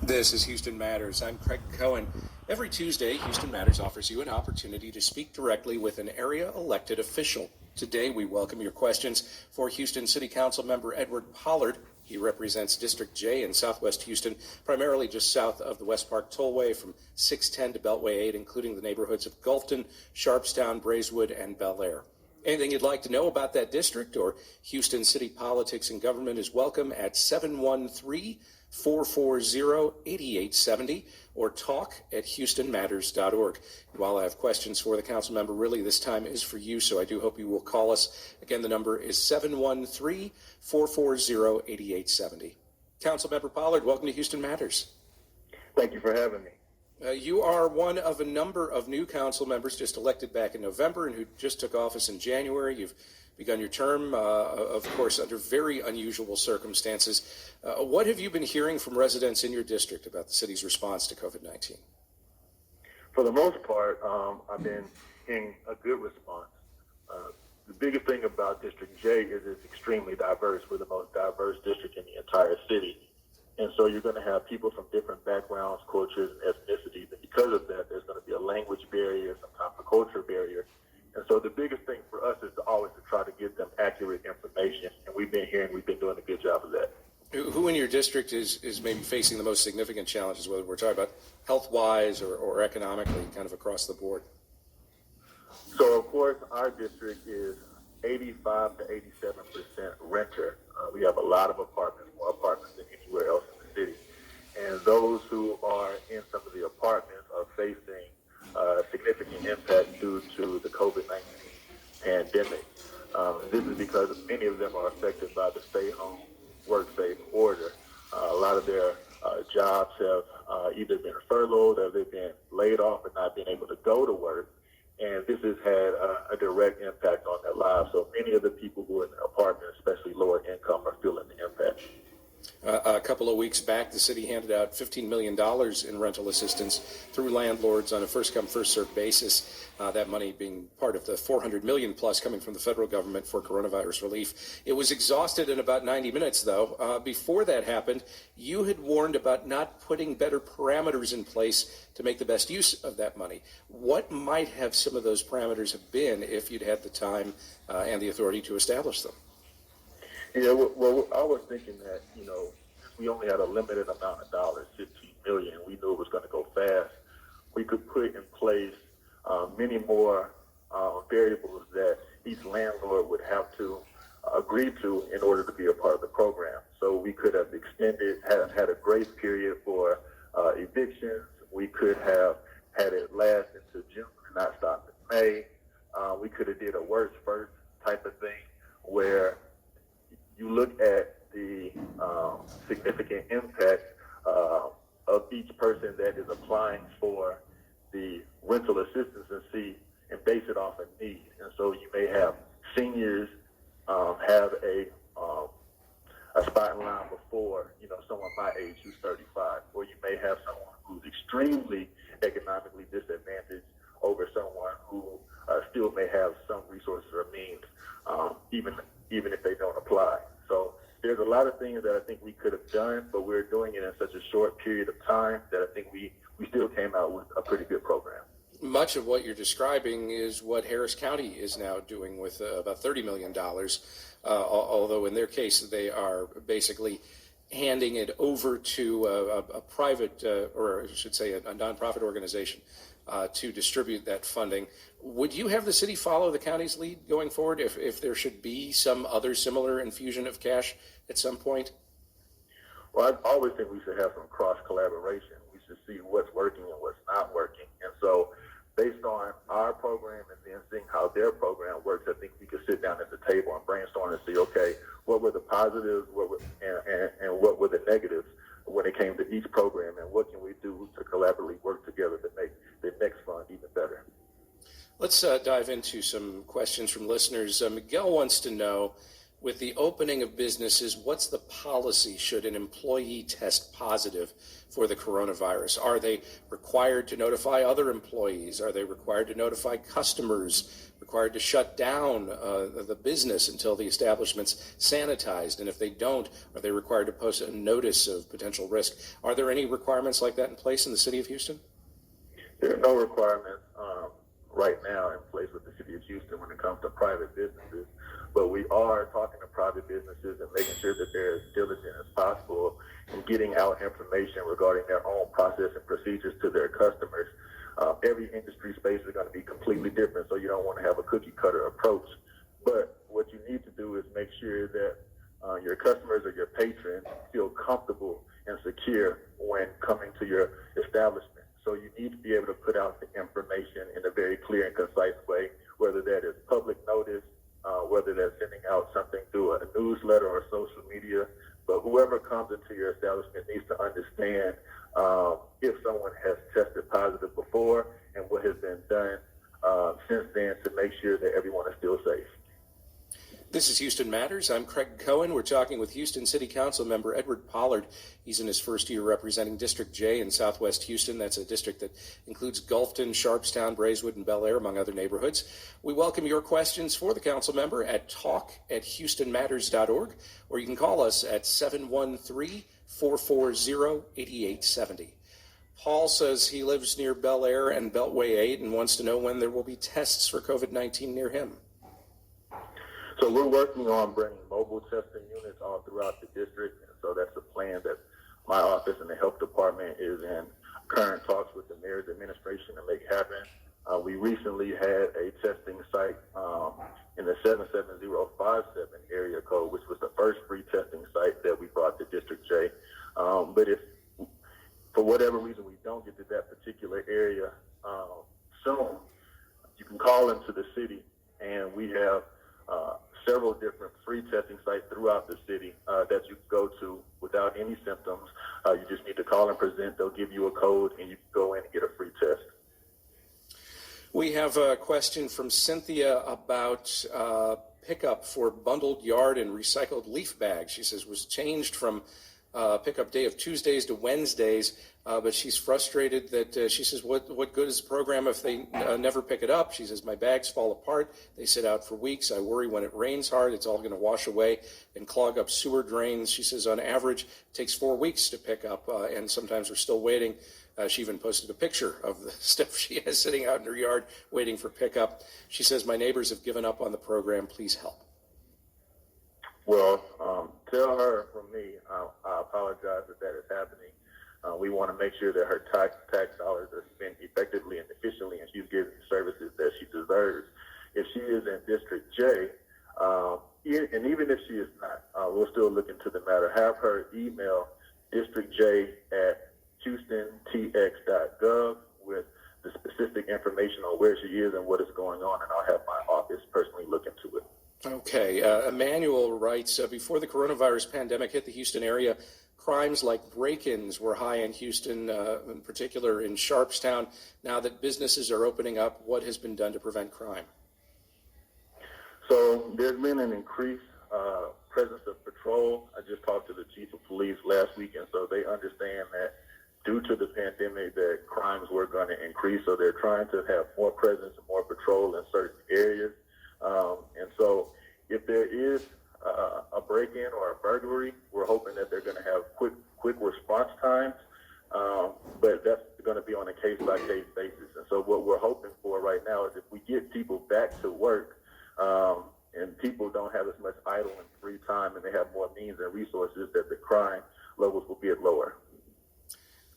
This is Houston Matters. I'm Craig Cohen. Every Tuesday, Houston Matters offers you an opportunity to speak directly with an area elected official. Today, we welcome your questions for Houston City Council member Edward Pollard. He represents District J in Southwest Houston, primarily just south of the West Park Tollway from 610 to Beltway 8, including the neighborhoods of Gulfton, Sharpstown, Braeswood, and Bel Air. Anything you'd like to know about that district or Houston city politics and government is welcome at 713-440-8870 or talk@houstonmatters.org. While I have questions for the council member, really this time is for you, so I do hope you will call us. Again, the number is 713-440-8870. Council member Pollard, welcome to Houston Matters. Thank you for having me. You are one of a number of new council members just elected back in November and who just took office in January. You've begun your term, of course, under very unusual circumstances. What have you been hearing from residents in your district about the city's response to COVID-19? For the most part, I've been hearing a good response. The biggest thing about District J is it's extremely diverse. We're the most diverse district in the entire city. And so you're going to have people from different backgrounds, cultures, and ethnicities. And because of that, there's going to be a language barrier, sometimes a culture barrier. And so the biggest thing for us is to always try to give them accurate information. And we've been doing a good job of that. Who in your district is maybe facing the most significant challenges, whether we're talking about health-wise or economically, kind of across the board? So, of course, our district is 85 to 87% renter. We have a lot of apartments, more apartments than anywhere else in the city. And those who are in some of the apartments are facing significant impact due to the COVID-19 pandemic. This is because many of them are affected by the stay-home, work-safe order. A lot of their jobs have either been furloughed or they've been laid off and not been able to go to work. And this has had a direct impact on their lives. So many of the people who are in the apartment, especially lower income, are feeling the impact. A couple of weeks back, the city handed out $15 million in rental assistance through landlords on a first-come, first-served basis, that money being part of the $400 million plus coming from the federal government for coronavirus relief. It was exhausted in about 90 minutes, though. Before that happened, you had warned about not putting better parameters in place to make the best use of that money. What might have some of those parameters have been if you'd had the time and the authority to establish them? Yeah, well, I was thinking that, we only had a limited amount of dollars, $15 million. We knew it was going to go fast. We could put in place many more variables that each landlord would have to agree to in order to be a part of the program. So we could have had a grace period for evictions. We could have had it last into June and not stop in May. We could have did a worst first type of thing where you look at the significant impact of each person that is applying for the rental assistance and base it off a need. And so you may have seniors have a spot in line before, someone my age who's 35, or you may have someone who's extremely economically disadvantaged over someone who still may have some resources or means, even if they don't apply. So there's a lot of things that I think we could have done, but we're doing it in such a short period of time that I think we still came out with a pretty good program. Much of what you're describing is what Harris County is now doing with about $30 million, although in their case they are basically handing it over to a private, or I should say a nonprofit organization to distribute that funding. Would you have the city follow the county's lead going forward if there should be some other similar infusion of cash at some point? Well, I always think we should have some cross-collaboration. We should see what's working and what's not working. And so based on our program and then seeing how their program works, I think we could sit down at the table and brainstorm and see, okay, what were the positives and what were the negatives when it came to each program, and what can we do to collaboratively work together to make the next fund even better. Let's dive into some questions from listeners. Miguel wants to know, with the opening of businesses, what's the policy should an employee test positive for the coronavirus? Are they required to notify other employees? Are they required to notify customers, required to shut down the business until the establishment's sanitized? And if they don't, are they required to post a notice of potential risk? Are there any requirements like that in place in the city of Houston? There are no requirements right now in place with the city of Houston when it comes to private businesses, but we are talking to private businesses and making sure that they're as diligent as possible in getting out information regarding their own process and procedures to their customers. Every industry space is going to be completely different, so you don't want to have a cookie cutter approach. But what you need to do is make sure that your customers or your patrons feel comfortable and secure when coming to your establishment. So you need to be able to put out the information in a very clear and concise way, whether that is public notice, whether that's sending out something through a newsletter or social media. But whoever comes into your establishment needs to understand if someone has tested positive before and what has been done since then to make sure that everyone is still safe. This is Houston Matters. I'm Craig Cohen. We're talking with Houston City Council member Edward Pollard. He's in his first year representing District J in Southwest Houston. That's a district that includes Gulfton, Sharpstown, Braeswood, and Bel Air, among other neighborhoods. We welcome your questions for the council member at talk@houstonmatters.org, or you can call us at 713-440-8870. Paul says he lives near Bel Air and Beltway 8 and wants to know when there will be tests for COVID-19 near him. So we're working on bringing mobile testing units all throughout the district, and so that's a plan that my office and the health department is in current talks with the mayor's administration to make happen. We recently had a testing site in the 77057 area code, which was the first free testing site that we brought to District J. But if for whatever reason we don't get to that particular area soon, you can call into the city, and we have several different free testing sites throughout the city that you can go to without any symptoms. You just need to call and present. They'll give you a code, and you can go in and get a free test. We have a question from Cynthia about pickup for bundled yard and recycled leaf bags. She says was changed from pickup day of Tuesdays to Wednesdays, but she's frustrated that she says, what good is the program if they never pick it up? She says, my bags fall apart. They sit out for weeks. I worry when it rains hard, it's all going to wash away and clog up sewer drains. She says, on average, it takes 4 weeks to pick up, and sometimes we're still waiting. She even posted a picture of the stuff she has sitting out in her yard waiting for pickup. She says, my neighbors have given up on the program. Please help. Well, tell her from me, I apologize that that is happening. We want to make sure that her tax dollars are spent effectively and efficiently, and she's getting the services that she deserves. If she is in District J, and even if she is not, we'll still look into the matter. Have her email districtj@houstontx.gov with the specific information on where she is and what is going on, and I'll have my office personally look into it. Okay. Emmanuel writes, before the coronavirus pandemic hit the Houston area, crimes like break-ins were high in Houston, in particular in Sharpstown. Now that businesses are opening up, what has been done to prevent crime? So there's been an increased presence of patrol. I just talked to the chief of police last week, and so they understand that due to the pandemic that crimes were going to increase, so they're trying to have more presence and more patrol in certain areas. And so if there is a break-in or a burglary, we're hoping that they're going to have quick response times, but that's going to be on a case-by-case basis. And so what we're hoping for right now is if we get people back to work and people don't have as much idle and free time and they have more means and resources, that the crime levels will be lower.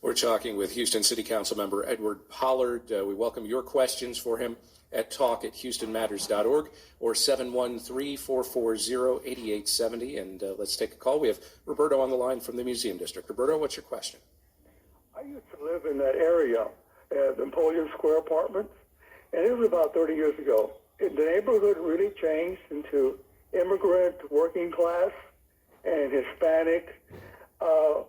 We're talking with Houston City Council member Edward Pollard. We welcome your questions for him at talk@houstonmatters.org or 713-440-8870. And let's take a call. We have Roberto on the line from the Museum District. Roberto, what's your question? I used to live in that area, the Napoleon Square Apartments, and it was about 30 years ago. The neighborhood really changed into immigrant, working class, and Hispanic. I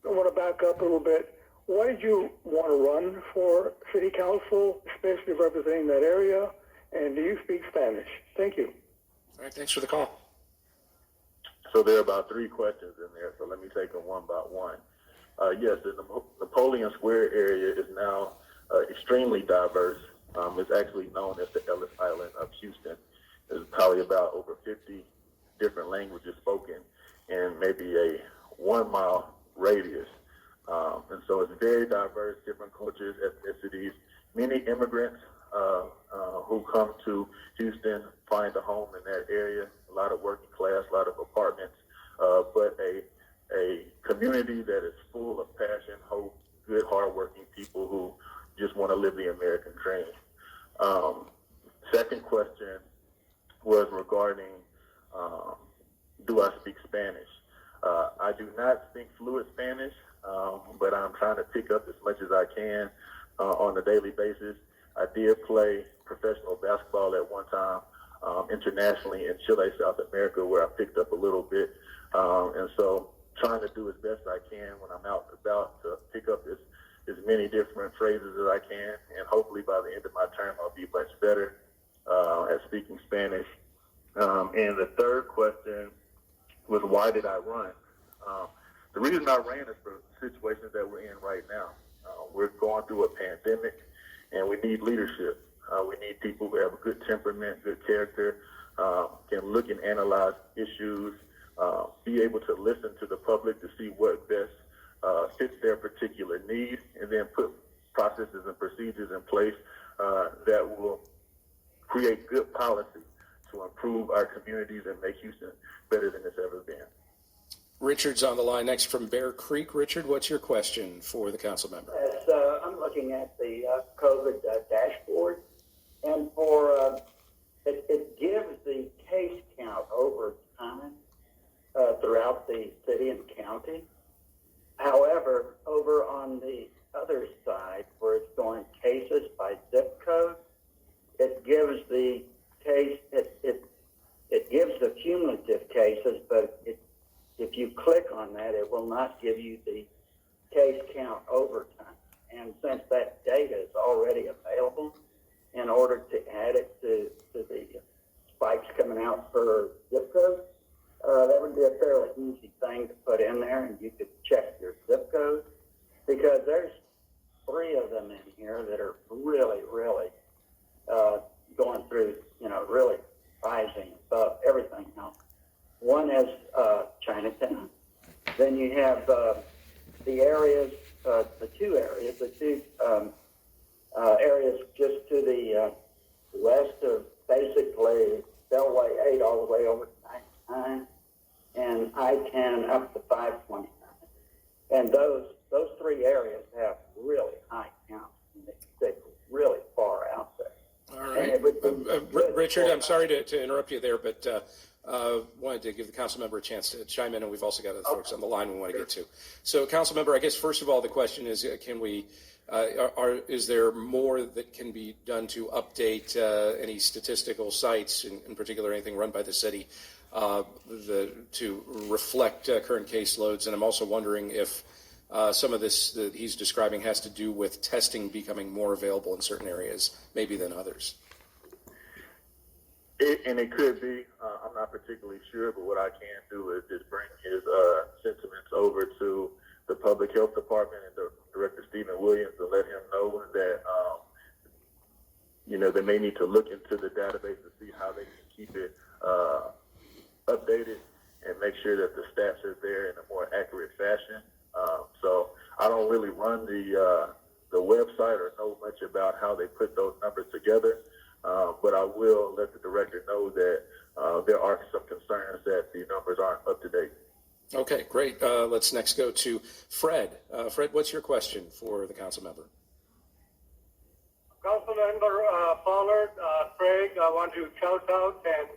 want to back up a little bit. Why did you want to run for city council, especially representing that area? And do you speak Spanish? Thank you. All right, thanks for the call. So there are about 3 questions in there, so let me take them one by one. Yes, the Napoleon Square area is now extremely diverse, It's actually known as the Ellis Island of Houston. There's probably about over 50 different languages spoken in maybe a 1 mile radius. And so it's very diverse, different cultures, ethnicities, many immigrants who come to Houston find a home in that area, a lot of working class, a lot of apartments, but a community that is full of passion, hope, good, hardworking people who just want to live the American dream. Second question was regarding, do I speak Spanish? I do not speak fluent Spanish, but I'm trying to pick up as much as I can on a daily basis. I did play professional basketball at one time internationally in Chile, South America, where I picked up a little bit. And so trying to do as best I can when I'm out and about to pick up as many different phrases as I can. And hopefully by the end of my term, I'll be much better at speaking Spanish. And the third question was, why did I run? The reason I ran is for situations that we're in right now. We're going through a pandemic, and we need leadership. We need people who have a good temperament, good character, can look and analyze issues, be able to listen to the public to see what best fits their particular need, and then put processes and procedures in place that will create good policy to improve our communities and make Houston better than it's ever been. Richard's on the line next from Bear Creek. Richard, what's your question for the council member? Yes, I'm looking at the COVID dashboard, and for it gives the case count over time throughout the city and county. However, over on the other side, where it's going cases by zip code, it gives the case. It gives the cumulative cases, but if you click on that, it will not give you the case count over time. And since that data is already available, in order to add it to the spikes coming out for zip code, that would be a fairly easy thing to put in there, and you could check your zip code, because there's 3 of them in here that are really, really going through, really rising above everything else. One is Chinatown. Then you have the areas, the two areas just to the west of basically Bellway 8 all the way over to 99 and I-10 up to 529. And those 3 areas have really high counts. They really far out there. All right. Richard, I'm sorry to interrupt you there, but wanted to give the council member a chance to chime in, and we've also got other folks on the line we want to get to. So, council member, I guess first of all, the question is, can we? Is there more that can be done to update any statistical sites, in particular anything run by the city, to reflect current caseloads? And I'm also wondering if some of this that he's describing has to do with testing becoming more available in certain areas, maybe than others. It could be. I'm not particularly sure, but what I can do is just bring his sentiments over to the Public Health Department and Director Stephen Williams to let him know that, they may need to look into the database to see how they can keep it updated and make sure that the stats are there in a more accurate fashion. So I don't really run the website or know much about how they put those numbers together. But I will let the director know that there are some concerns that the numbers aren't up to date. Okay, great. Let's next go to Fred. Fred, what's your question for the council member? Councilmember Pollard, Craig, I want to shout out and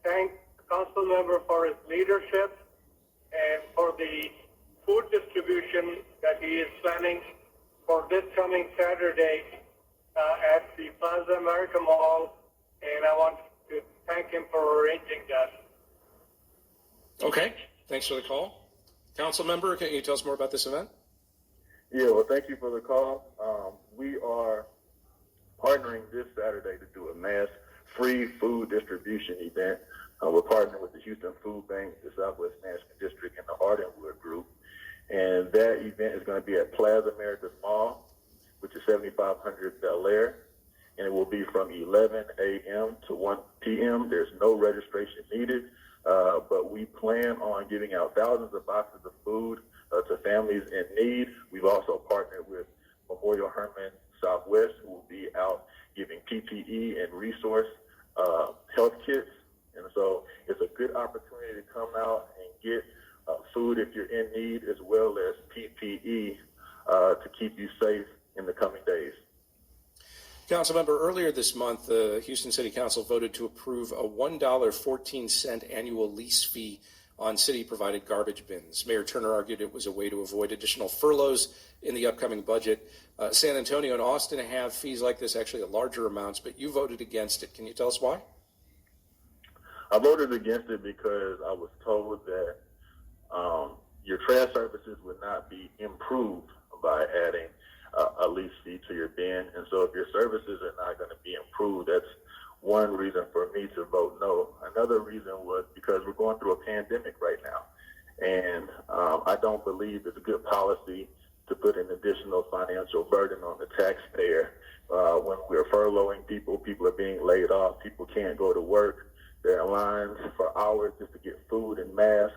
thank the council member for his leadership and for the food distribution that he is planning for this coming Saturday at the Plaza America Mall, and I want to thank him for arranging that. Okay, thanks for the call. Council member, can you tell us more about this event? Yeah, well, thank you for the call. We are partnering this Saturday to do a mass free food distribution event. We're partnering with the Houston Food Bank, the Southwest Management District, and the Ardenwood Group. And that event is going to be at Plaza America's Mall, which is 7500 Bel Air. and it will be from 11 a.m. to 1 p.m. There's no registration needed, but we plan on giving out thousands of boxes of food to families in need. We've also partnered with Memorial Hermann Southwest, who will be out giving PPE and resource health kits. And so it's a good opportunity to come out and get food if you're in need, as well as PPE to keep you safe in the coming days. Councilmember, earlier this month, the Houston City Council voted to approve a $1.14 annual lease fee on city-provided garbage bins. Mayor Turner argued it was a way to avoid additional furloughs in the upcoming budget. San Antonio and Austin have fees like this, actually at larger amounts, but you voted against it. Can you tell us why? I voted against it because I was told that your trash services would not be improved by adding a lease fee to your bin. And so if your services are not going to be improved, that's one reason for me to vote no. Another reason was because we're going through a pandemic right now. And I don't believe it's a good policy to put an additional financial burden on the taxpayer. When we're furloughing people, people are being laid off, people can't go to work. They're in lines for hours just to get food and masks.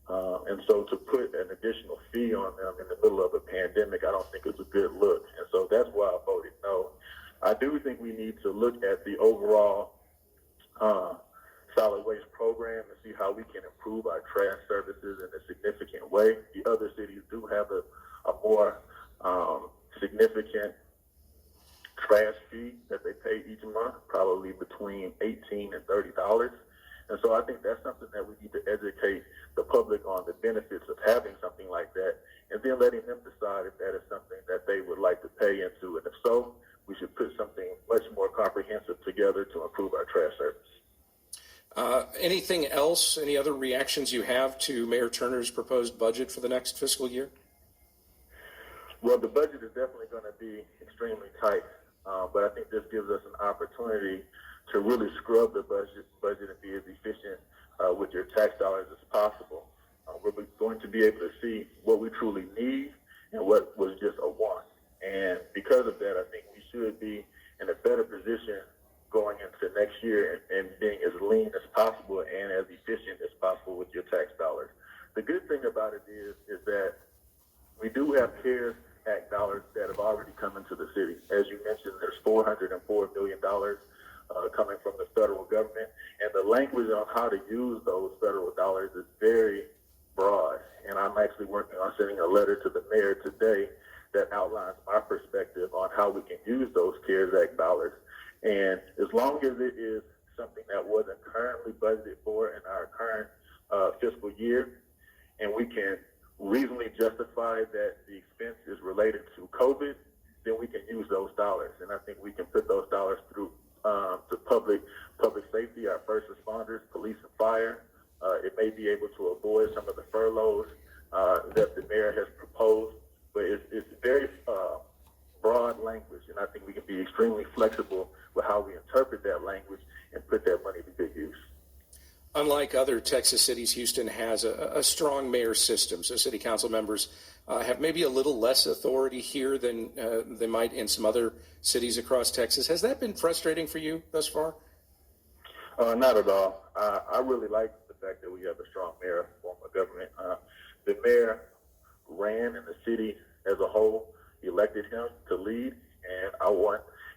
And so to put an additional fee on them in the middle of a pandemic, I don't think it's a good look. And so that's why I voted no. I do think we need to look at the overall solid waste program and see how we can improve our trash services in a significant way. The other cities do have a more significant trash fee that they pay each month, probably between $18 and $30. And so I think that's something that we need to educate the public on, the benefits of having something like that, and then letting them decide if that is something that they would like to pay into. And if so, we should put something much more comprehensive together to improve our trash service. Anything else, any other reactions you have to Mayor Turner's proposed budget for the next fiscal year? Well, the budget is definitely going to be extremely tight, but I think this gives us an opportunity to really scrub the budget and be as efficient with your tax dollars as possible. We're going to be able to see what we truly need and what was just a want. And because of that, I think we should be in a better position going into next year and being as lean as possible and as efficient as possible with your tax dollars. The good thing about it is that we do have CARES Act dollars that have already come into the city. As you mentioned, there's $404 million coming from the federal government, and the language on how to use those federal dollars is very broad. And I'm actually working on sending a letter to the mayor today that outlines my perspective on how we can use those CARES Act dollars. And as long as it is something that wasn't currently budgeted for in our current fiscal year, and we can reasonably justify that the expense is related to COVID, then we can use those dollars. And I think we can put those dollars through to public safety, our first responders, police and fire. It may be able to avoid some of the furloughs that the mayor has proposed, but it's very broad language, and I think we can be extremely flexible with how we interpret that language and put that money to good use. Unlike other Texas cities, Houston has a strong mayor system, so city council members have maybe a little less authority here than they might in some other cities across Texas. Has that been frustrating for you thus far? Not at all. I really like the fact that we have a strong mayor form of government. The mayor ran in the city as a whole, elected him to lead, and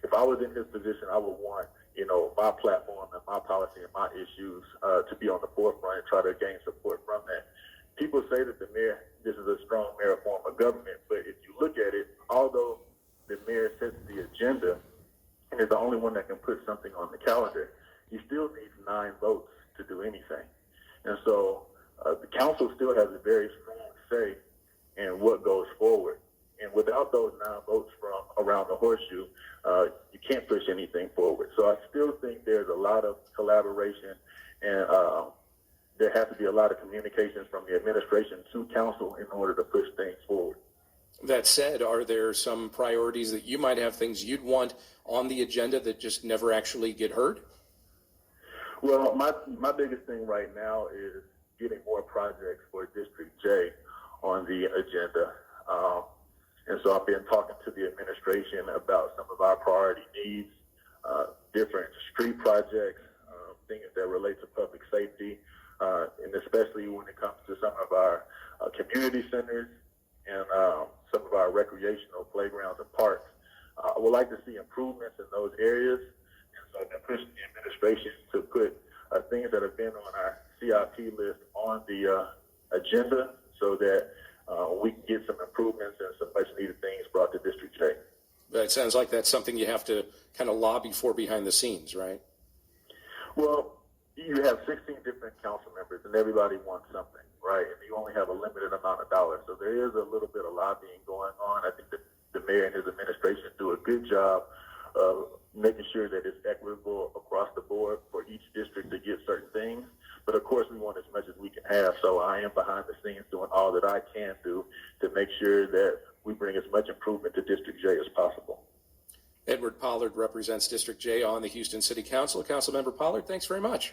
if I was in his position, I would want my platform and my policy and my issues to be on the forefront and try to gain support from that. People say that this is a strong mayor form of government, but if you look at it, although the mayor sets the agenda and is the only one that can put something on the calendar, he still needs 9 votes to do anything. And so the council still has a very strong say in what goes forward. And without those 9 votes from around the horseshoe, you can't push anything forward. So I still think there's a lot of collaboration, and there has to be a lot of communications from the administration to council in order to push things forward. That said, are there some priorities that you might have, things you'd want on the agenda that just never actually get heard? Well, my biggest thing right now is getting more projects for District J on the agenda. And so I've been talking to the administration about some of our priority needs different street projects, things that relate to public safety, and especially when it comes to some of our community centers and some of our recreational playgrounds and parks. I would like to see improvements in those areas, and so I push the administration to put things that have been on our CIP list on the agenda so that we can get some improvements and some much needed things brought to District J. It sounds like that's something you have to kind of lobby for behind the scenes, right? Well, you have 16 different council members, and everybody wants something, right? And you only have a limited amount of dollars. So there is a little bit of lobbying going on. I think that the mayor and his administration do a good job of making sure that it's equitable across the board for each district to get certain things. But of course, we want as much as we can have. So I am behind the scenes doing all that I can do to make sure that we bring as much improvement to District J as possible. Edward Pollard represents District J on the Houston City Council. Councilmember Pollard, thanks very much.